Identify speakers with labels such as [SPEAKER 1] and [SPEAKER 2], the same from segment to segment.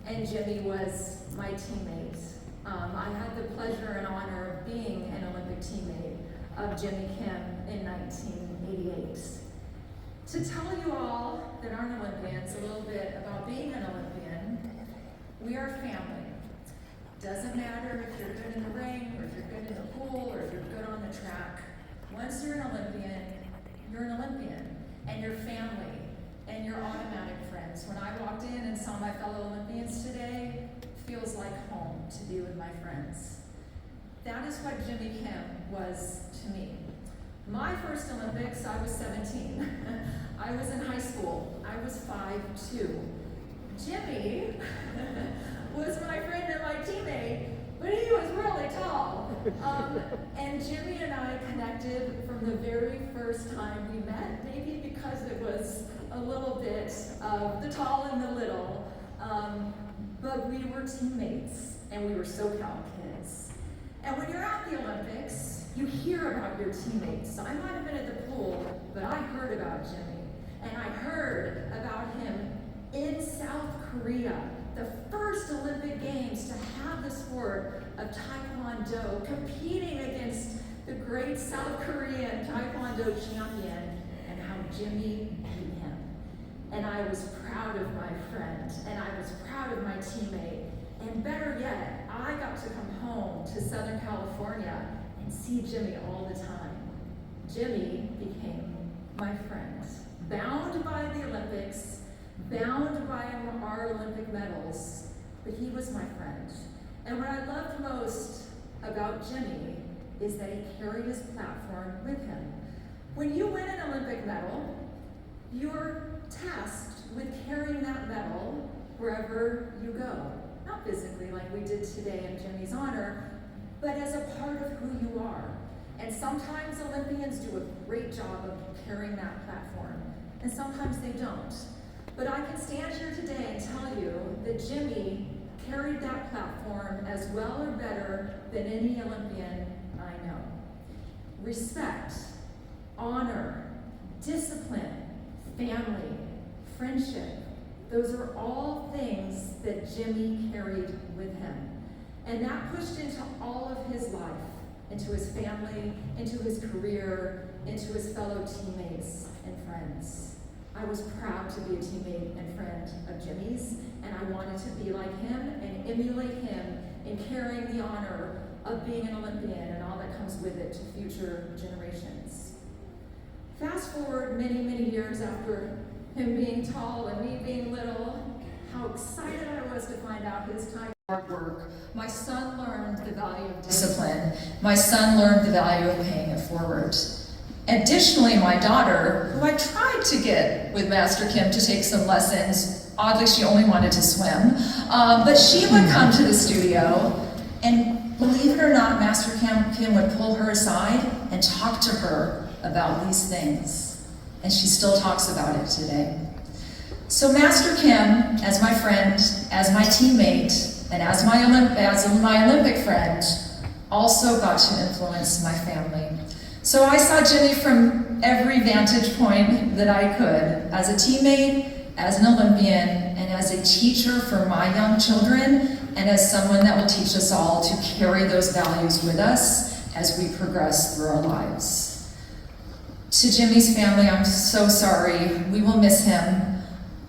[SPEAKER 1] and Jimmy was my teammate. I had the pleasure and honor of being an Olympic teammate of Jimmy Kim in 1988. To tell you all that aren't Olympians a little bit about being an Olympian, we are family. Doesn't matter if you're good in the ring, or if you're good in the pool, or if you're good on the track. Once you're an Olympian, and you're family, and you're automatic friends. When I walked in and saw my fellow Olympians today, it feels like home to be with my friends. That is what Jimmy Kim was to me. My first Olympics, I was 17. I was in high school. I was 5'2". Jimmy was my friend and my teammate, but he was really tall. And Jimmy and I connected from the very first time we met, maybe because it was a little bit of the tall and the little, but we were teammates, and we were SoCal kids. And when you're at the Olympics, you hear about your teammates. I might have been at the pool, but I heard about Jimmy, and I heard about him in South Korea, the first Olympic Games to have the sport of Taekwondo, competing against the great South Korean Taekwondo champion, and how Jimmy beat him. And I was proud of my friend, and I was proud of my teammate, and better yet, I got to come home to Southern California and see Jimmy all the time. Jimmy became my friend, bound by the Olympics, bound by our Olympic medals, but he was my friend. And what I loved most about Jimmy is that he carried his platform with him. When you win an Olympic medal, you're tasked with carrying that medal wherever you go. Not physically like we did today in Jimmy's honor, but as a part of who you are. And sometimes Olympians do a great job of carrying that platform, and sometimes they don't. But I can stand here today and tell you that Jimmy carried that platform as well or better than any Olympian I know. Respect, honor, discipline, family, friendship, those are all things that Jimmy carried with him. And that pushed into all of his life, into his family, into his career, into his fellow teammates and friends. I was proud to be a teammate and friend of Jimmy's, and I wanted to be like him and emulate him in carrying the honor of being an Olympian and all that comes with it to future generations. Fast forward many, many years after him being tall and me being little, how excited I was to find out his time hard work. My son learned the value of discipline. My son learned the value of paying it forward. Additionally, my daughter, who I tried to get with Master Kim to take some lessons, oddly she only wanted to swim, but she would come to the studio, and believe it or not, Master Kim would pull her aside and talk to her about these things. And she still talks about it today. So Master Kim, as my friend, as my teammate, and as my Olympic friend, also got to influence my family. So I saw Jimmy from every vantage point that I could, as a teammate, as an Olympian, and as a teacher for my young children, and as someone that will teach us all to carry those values with us as we progress through our lives. To Jimmy's family, I'm so sorry. We will miss him.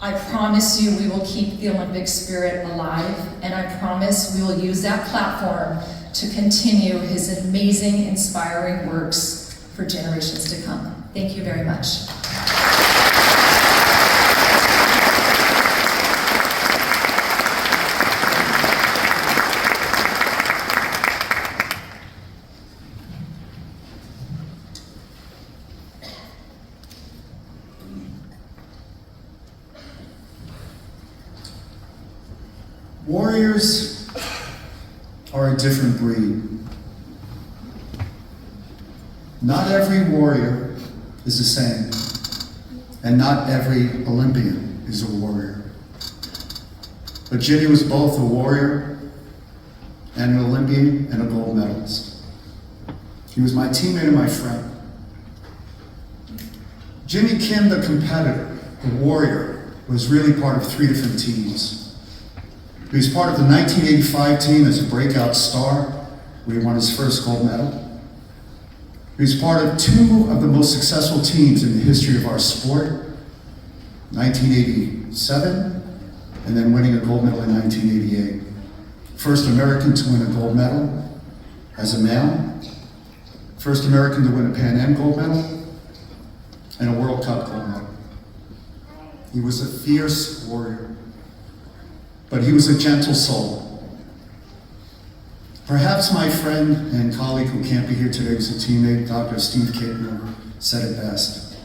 [SPEAKER 1] I promise you we will keep the Olympic spirit alive, and I promise we will use that platform to continue his amazing, inspiring works for generations to come. Thank you very much.
[SPEAKER 2] Warriors are a different breed. Not every warrior is the same, and not every Olympian is a warrior. But Jimmy was both a warrior and an Olympian and a gold medalist. He was my teammate and my friend. Jimmy Kim, the competitor, the warrior, was really part of three different teams. He was part of the 1985 team as a breakout star, where he won his first gold medal. He was part of two of the most successful teams in the history of our sport, 1987, and then winning a gold medal in 1988. First American to win a gold medal as a male, first American to win a Pan Am gold medal, and a World Cup gold medal. He was a fierce warrior, but he was a gentle soul. Perhaps my friend and colleague who can't be here today was a teammate, Dr. Steve Kittner, said it best.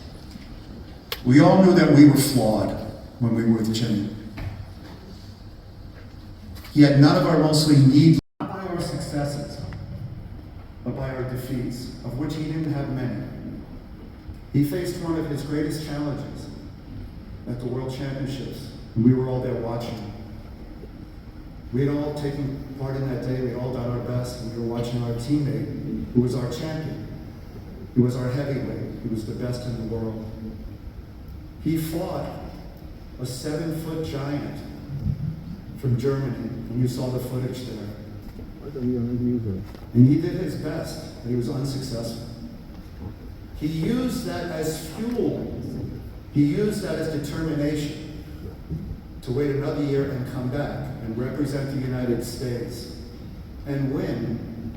[SPEAKER 2] We all knew that we were flawed when we were with Jimmy. He had none of our mostly needs, not by our successes, but by our defeats, of which he didn't have many. He faced one of his greatest challenges at the World Championships, and we were all there watching. We had all taken part in that day, we had all done our best, and we were watching our teammate, who was our champion, who was our heavyweight, who was the best in the world. He fought a 7-foot giant from Germany, and you saw the footage there. And he did his best, but he was unsuccessful. He used that as fuel. He used that as determination to wait another year and come back and represent the United States and win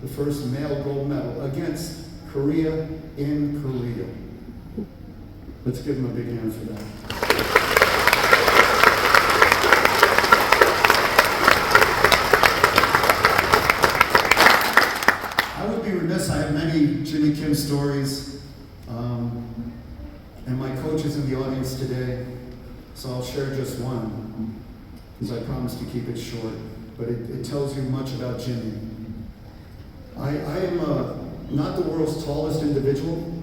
[SPEAKER 2] the first male gold medal against Korea in Korea. Let's give him a big hand for that. I would be remiss, I have many Jimmy Kim stories, and my coach is in the audience today, so I'll share just one, because I promised to keep it short, but it tells you much about Jimmy. I am not the world's tallest individual,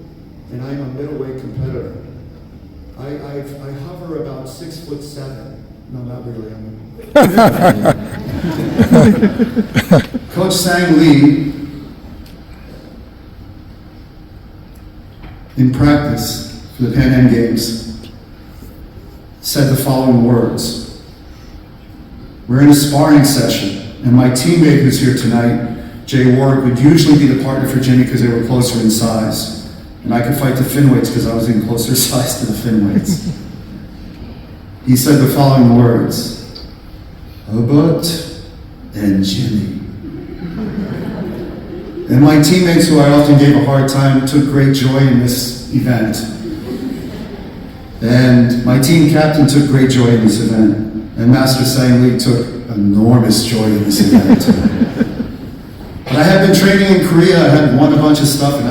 [SPEAKER 2] and I am a middleweight competitor. I hover about 6'7". No, not really. Coach Sang Lee, in practice for the Pan Am Games, said the following words. We're in a sparring session, and my teammate who's here tonight, Jay Ward, would usually be the partner for Jimmy because they were closer in size. And I could fight the Finweights because I was in closer size to the Finweights. He said the following words, Hubert and Jimmy. And my teammates, who I often gave a hard time, took great joy in this event. And my team captain took great joy in this event. And Master Sang Lee took enormous joy in this event. But I had been training in Korea, I had won a bunch of stuff, and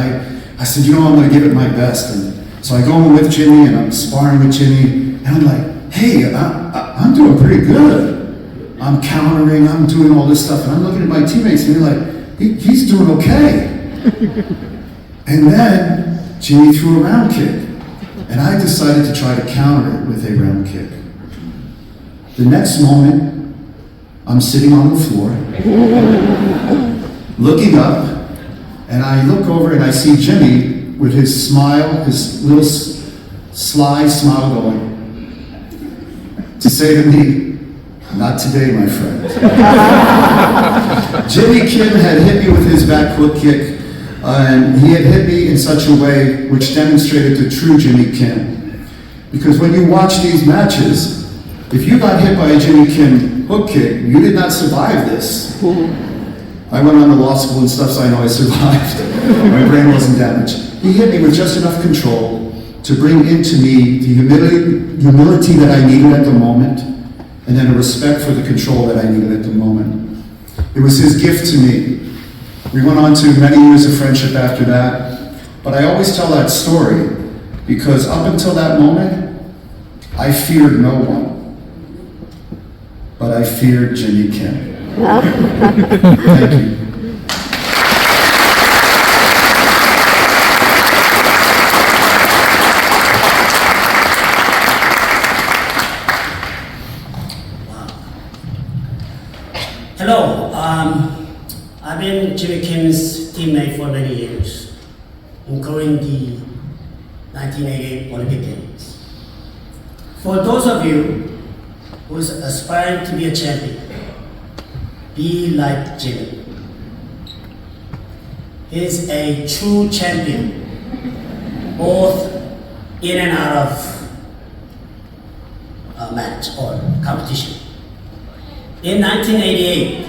[SPEAKER 2] I said, you know, I'm going to give it my best. And so I go in with Jimmy, and I'm sparring with Jimmy, and I'm like, hey, I'm doing pretty good. I'm countering, I'm doing all this stuff, and I'm looking at my teammates, and they're like, he's doing okay. And then Jimmy threw a round kick, and I decided to try to counter it with a round kick. The next moment, I'm sitting on the floor, looking up, and I look over and I see Jimmy with his smile, his little sly smile going, to say to me, not today, my friend. Jimmy Kim had hit me with his back hook kick, and he had hit me in such a way which demonstrated the true Jimmy Kim. Because when you watch these matches, if you got hit by a Jimmy Kim hook kick, you did not survive this. I went on to law school and stuff, so I know I survived. My brain wasn't damaged. He hit me with just enough control to bring into me the humility that I needed at the moment, and then a respect for the control that I needed at the moment. It was his gift to me. We went on to many years of friendship after that, but I always tell that story because up until that moment, I feared no one, but I feared Jimmy Kim. Thank you.
[SPEAKER 3] Hello, I've been Jimmy Kim's teammate for many years, including the 1988 Olympic Games. For those of you who's aspiring to be a champion, be like Jimmy. He's a true champion, both in and out of a match or competition. In 1988,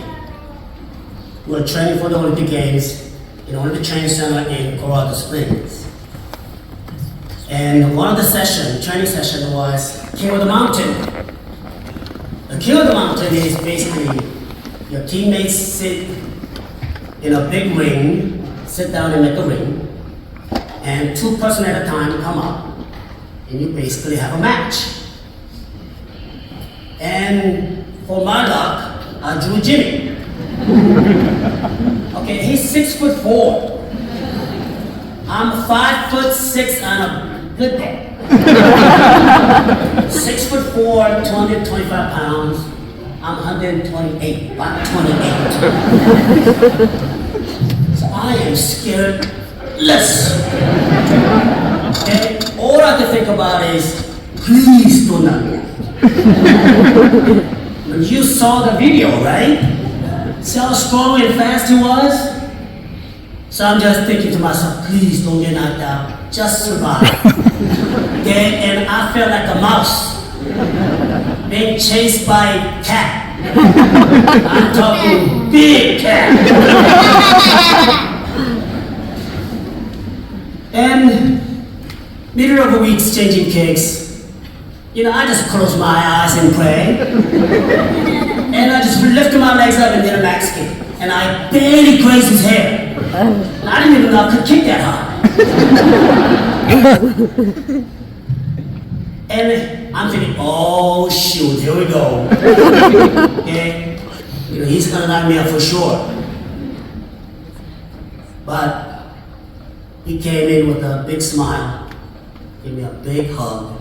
[SPEAKER 3] we were training for the Olympic Games in Olympic Training Center in Colorado Springs. And one of the training session was King of the Mountain. The King of the Mountain is basically your teammates sit in a big ring, sit down and make a ring, and 2 person at a time come up, and you basically have a match. And for my luck, I drew Jimmy. Okay, he's 6'4". I'm 5'6" on a good day. 6'4", 225 pounds. I'm 128, about 28. So I am scared-less. Okay, all I can think about is, please do not move. You saw the video, right? See how strong and fast he was? So I'm just thinking to myself, please don't get knocked out, just survive. Okay, and I felt like a mouse being chased by a cat. I'm talking big cat. And middle of the week exchanging kicks, you know, I just close my eyes and pray. And I just lift my legs up and did a max kick. And I barely grazed his hair. I didn't even know I could kick that hard. And I'm thinking, oh shoot, here we go. Okay? You know, he's gonna knock me out for sure. But he came in with a big smile, gave me a big hug,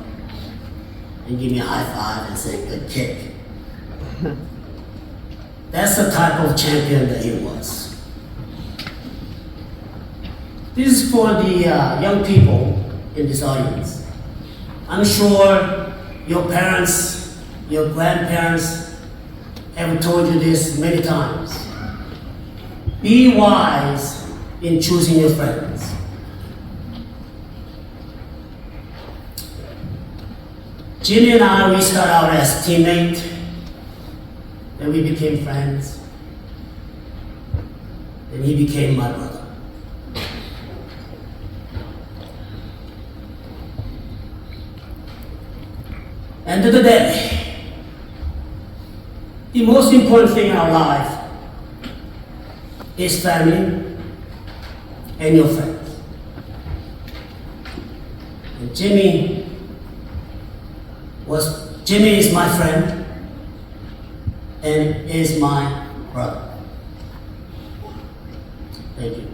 [SPEAKER 3] and gave me a high five and said, good kick. That's the type of champion that he was. This is for the young people in this audience. I'm sure your parents, your grandparents have told you this many times. Be wise in choosing your friends. Jimmy and I, we started out as teammates, then we became friends, and he became my brother. End of the day, the most important thing in our life is family and your friends. And Jimmy is my friend and is my brother. Thank you.